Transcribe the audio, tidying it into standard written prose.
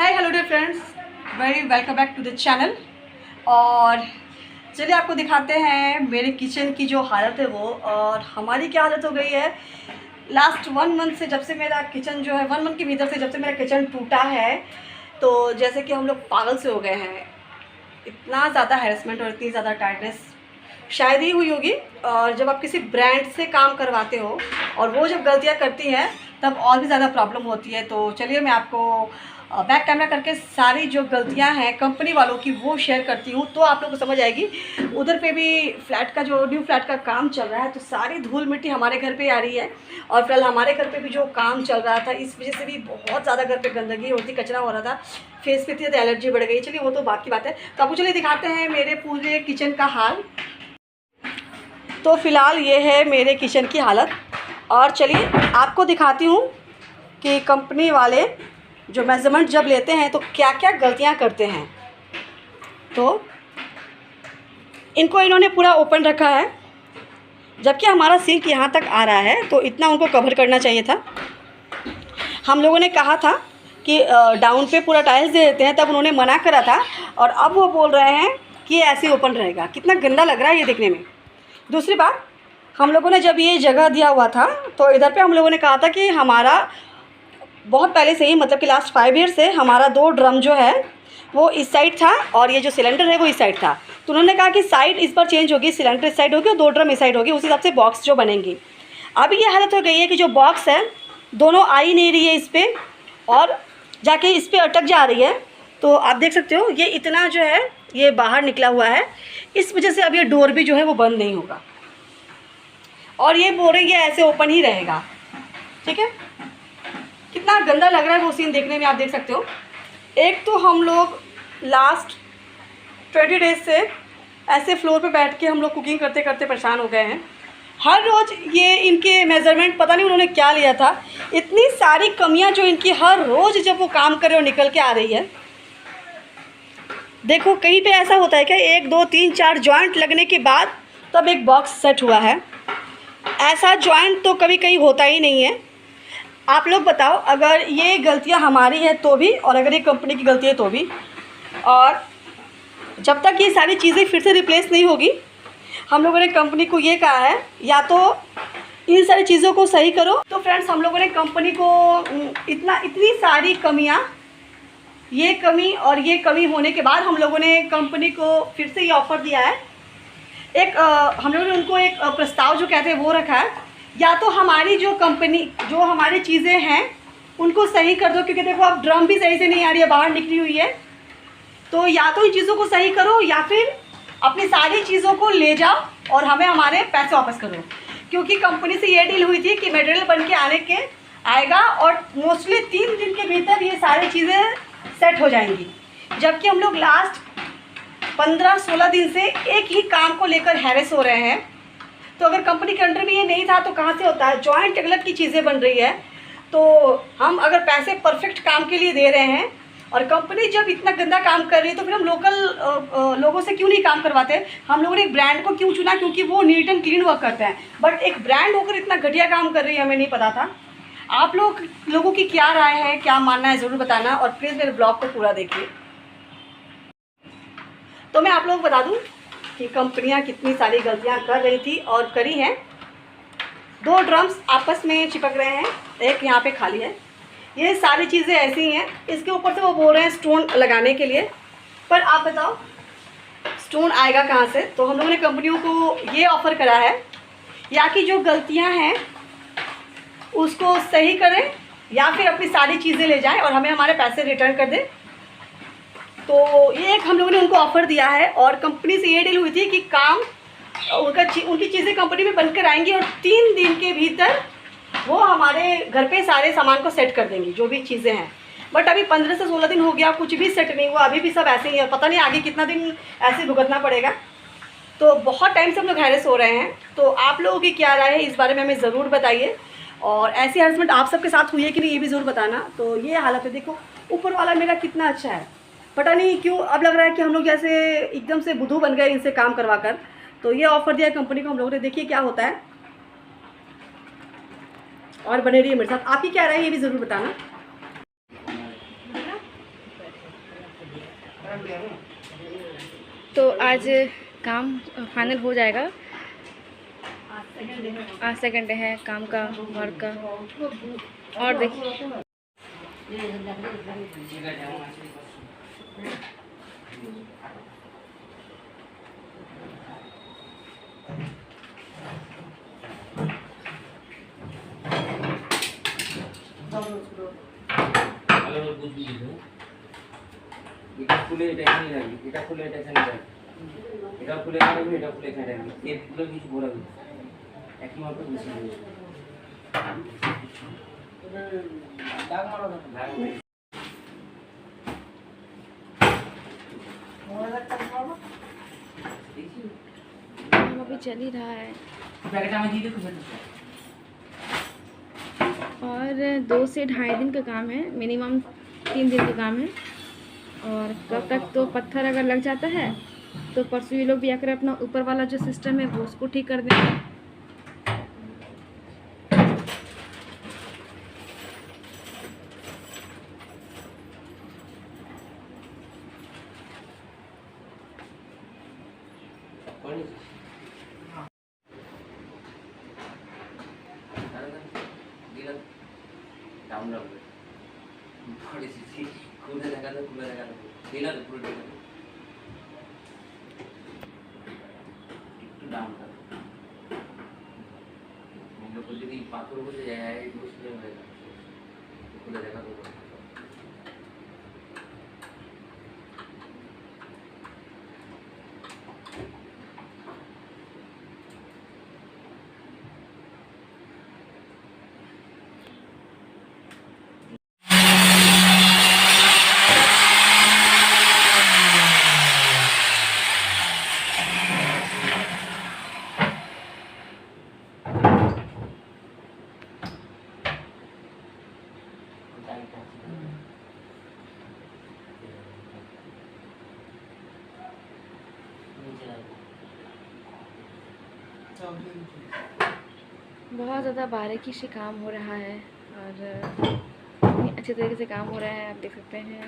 Hi hello dear friends, very welcome back to the channel. और चलिए आपको दिखाते हैं मेरे किचन की जो हालत है वो, और हमारी क्या हालत हो गई है लास्ट 1 मंथ से। जब से मेरा किचन जो है 1 मंथ के भीतर से जब से मेरा किचन टूटा है, तो जैसे कि हम लोग पागल से हो गए हैं। इतना ज़्यादा हैरेसमेंट और इतनी ज़्यादा टायर्डनेस शायद ही हुई होगी। और जब आप किसी ब्रांड से काम करवाते हो और वो जब गलतियाँ करती हैं तब और भी ज़्यादा प्रॉब्लम होती है। तो चलिए मैं आपको बैक कैमरा करके सारी जो गलतियां हैं कंपनी वालों की वो शेयर करती हूँ, तो आप लोगों को समझ आएगी। उधर पे भी फ्लैट का जो न्यू फ्लैट का काम चल रहा है, तो सारी धूल मिट्टी हमारे घर पे आ रही है। और फिलहाल हमारे घर पे भी जो काम चल रहा था, इस वजह से भी बहुत ज़्यादा घर पे गंदगी होती, कचरा हो रहा था, फेस पे इतनी ज़्यादा एलर्जी बढ़ गई। चलिए वो तो बात की बात है। तो आपको चलिए दिखाते हैं मेरे पूरे किचन का हाल। तो फ़िलहाल ये है मेरे किचन की हालत। और चलिए आपको दिखाती हूँ कि कंपनी वाले जो मेज़रमेंट जब लेते हैं तो क्या क्या गलतियाँ करते हैं। तो इनको इन्होंने पूरा ओपन रखा है, जबकि हमारा सिंक यहाँ तक आ रहा है, तो इतना उनको कवर करना चाहिए था। हम लोगों ने कहा था कि डाउन पे पूरा टाइल्स दे देते हैं, तब उन्होंने मना करा था। और अब वो बोल रहे हैं कि ऐसे ही ओपन रहेगा। कितना गंदा लग रहा है ये देखने में। दूसरी बात, हम लोगों ने जब ये जगह दिया हुआ था तो इधर पे हम लोगों ने कहा था कि हमारा बहुत पहले से ही, मतलब कि लास्ट 5 ईयर से हमारा 2 ड्रम जो है वो इस साइड था और ये जो सिलेंडर है वो इस साइड था। तो उन्होंने कहा कि साइड इस पर चेंज होगी, सिलेंडर इस साइड होगी और 2 ड्रम इस साइड होगी, उस हिसाब से बॉक्स जो बनेंगी। अब ये हालत हो गई है कि जो बॉक्स है दोनों आ ही नहीं रही है इस पर, और जाके इस पर अटक जा रही है। तो आप देख सकते हो ये इतना जो है ये बाहर निकला हुआ है, इस वजह से अब ये डोर भी जो है वो बंद नहीं होगा, और ये बोल रही है ऐसे ओपन ही रहेगा। ठीक है, कितना गंदा लग रहा है वो सीन देखने में, आप देख सकते हो। एक तो हम लोग लास्ट 20 डेज से ऐसे फ्लोर पे बैठ के हम लोग कुकिंग करते करते परेशान हो गए हैं। हर रोज़ ये इनके मेज़रमेंट पता नहीं उन्होंने क्या लिया था, इतनी सारी कमियां जो इनकी हर रोज़ जब वो काम कर रहे हो निकल के आ रही है। देखो कहीं पे ऐसा होता है क्या 1 2 3 4 जॉइंट लगने के बाद तब एक बॉक्स सेट हुआ है, ऐसा जॉइंट तो कभी कहीं होता ही नहीं है। आप लोग बताओ, अगर ये गलतियां हमारी है तो भी, और अगर ये कंपनी की गलती है तो भी। और जब तक ये सारी चीज़ें फिर से रिप्लेस नहीं होगी, हम लोगों ने कंपनी को ये कहा है या तो इन सारी चीज़ों को सही करो। तो फ्रेंड्स, हम लोगों ने कंपनी को इतनी सारी कमियां, ये कमी और ये कमी होने के बाद हम लोगों ने कंपनी को फिर से ये ऑफ़र दिया है। एक हम लोगों ने उनको एक प्रस्ताव जो कहते हैं वो रखा है, या तो हमारी जो कंपनी जो हमारी चीज़ें हैं उनको सही कर दो, क्योंकि देखो अब ड्रम भी सही से नहीं आ रही है, बाहर निकली हुई है। तो या तो इन चीज़ों को सही करो या फिर अपनी सारी चीज़ों को ले जाओ और हमें हमारे पैसे वापस करो। क्योंकि कंपनी से ये डील हुई थी कि मटेरियल बन के आएगा और मोस्टली 3 दिन के भीतर ये सारी चीज़ें सेट हो जाएंगी। जबकि हम लोग लास्ट 15-16 दिन से एक ही काम को लेकर हैरेस हो रहे हैं। तो अगर कंपनी के अंडर में ये नहीं था तो कहाँ से होता है, जॉइंट अलग की चीज़ें बन रही है। तो हम अगर पैसे परफेक्ट काम के लिए दे रहे हैं और कंपनी जब इतना गंदा काम कर रही है, तो फिर हम लोकल लोगों से क्यों नहीं काम करवाते। हम लोगों ने एक ब्रांड को क्यों चुना, क्योंकि वो नीट एंड क्लीन वर्क करते हैं। बट एक ब्रांड होकर इतना घटिया काम कर रही है, हमें नहीं पता था। आप लोगों की क्या राय है, क्या मानना है, ज़रूर बताना। और प्लीज़ मेरे ब्लॉग को पूरा देखिए। तो मैं आप लोगों को बता दूं कि कंपनियां कितनी सारी गलतियां कर रही थी और करी हैं। 2 ड्रम्स आपस में चिपक रहे हैं, एक यहाँ पे खाली है। ये सारी चीज़ें ऐसी हैं। इसके ऊपर से वो बोल रहे हैं स्टोन लगाने के लिए, पर आप बताओ स्टोन आएगा कहाँ से। तो हम लोगों ने कंपनियों को ये ऑफ़र करा है, या कि जो गलतियाँ हैं उसको सही करें या फिर अपनी सारी चीज़ें ले जाएँ और हमें हमारे पैसे रिटर्न कर दें। तो ये एक हम लोगों ने उनको ऑफ़र दिया है। और कंपनी से ये डील हुई थी कि काम उनकी चीज़ें कंपनी में बनकर आएंगी और 3 दिन के भीतर वो हमारे घर पे सारे सामान को सेट कर देंगी, जो भी चीज़ें हैं। बट अभी 15 से 16 दिन हो गया, कुछ भी सेट नहीं हुआ, अभी भी सब ऐसे ही है। पता नहीं आगे कितना दिन ऐसे भुगतना पड़ेगा। तो बहुत टाइम से हम लोग हैरेस हो रहे हैं। तो आप लोगों की क्या राय है इस बारे में हमें ज़रूर बताइए। और ऐसी हैरेसमेंट आप सबके साथ हुई है कि नहीं, ये भी ज़रूर बताना। तो ये हालत है, देखो ऊपर वाला मेरा कितना अच्छा है, पता नहीं क्यों अब लग रहा है कि हम लोग जैसे एकदम से बुद्धू बन गए इनसे काम करवा कर। तो ये ऑफ़र दिया है कंपनी को हम लोगों ने, देखिए क्या होता है। और बने रहिए मेरे साथ। आपकी क्या राय है ये भी ज़रूर बताना। तो आज काम फाइनल हो जाएगा। आज सेकंड डे है काम का, वर्क का। और देखिए এটা খুলে এটা এখানে রাখবি, এটা খুলে এটা এখানে রাখবি, এটা খুলে এখানে রাখবি, এটা খুলে এখানে রাখবি, এগুলো কিছু ঘোরাবি একই মাপে বসে যাবে। দাগ মারা যাবে काम अभी चल ही रहा है पैकेट हमें दे दे। और 2 से ढाई दिन का काम है, मिनिमम 3 दिन का काम है। और कब तक तो पत्थर अगर लग जाता है तो परसों ये लोग भी आकर अपना ऊपर वाला जो सिस्टम है वो उसको ठीक कर देंगे। খুলে দেখা তো দিলাম পুরো একটু ডাউনটা লোক যদি পাথর বসে যায় বসে হয়ে যাবে, খুলে দেখা তো बहुत ज़्यादा बारीकी से काम हो रहा है और अच्छे तरीके से काम हो रहा है, आप देख सकते हैं।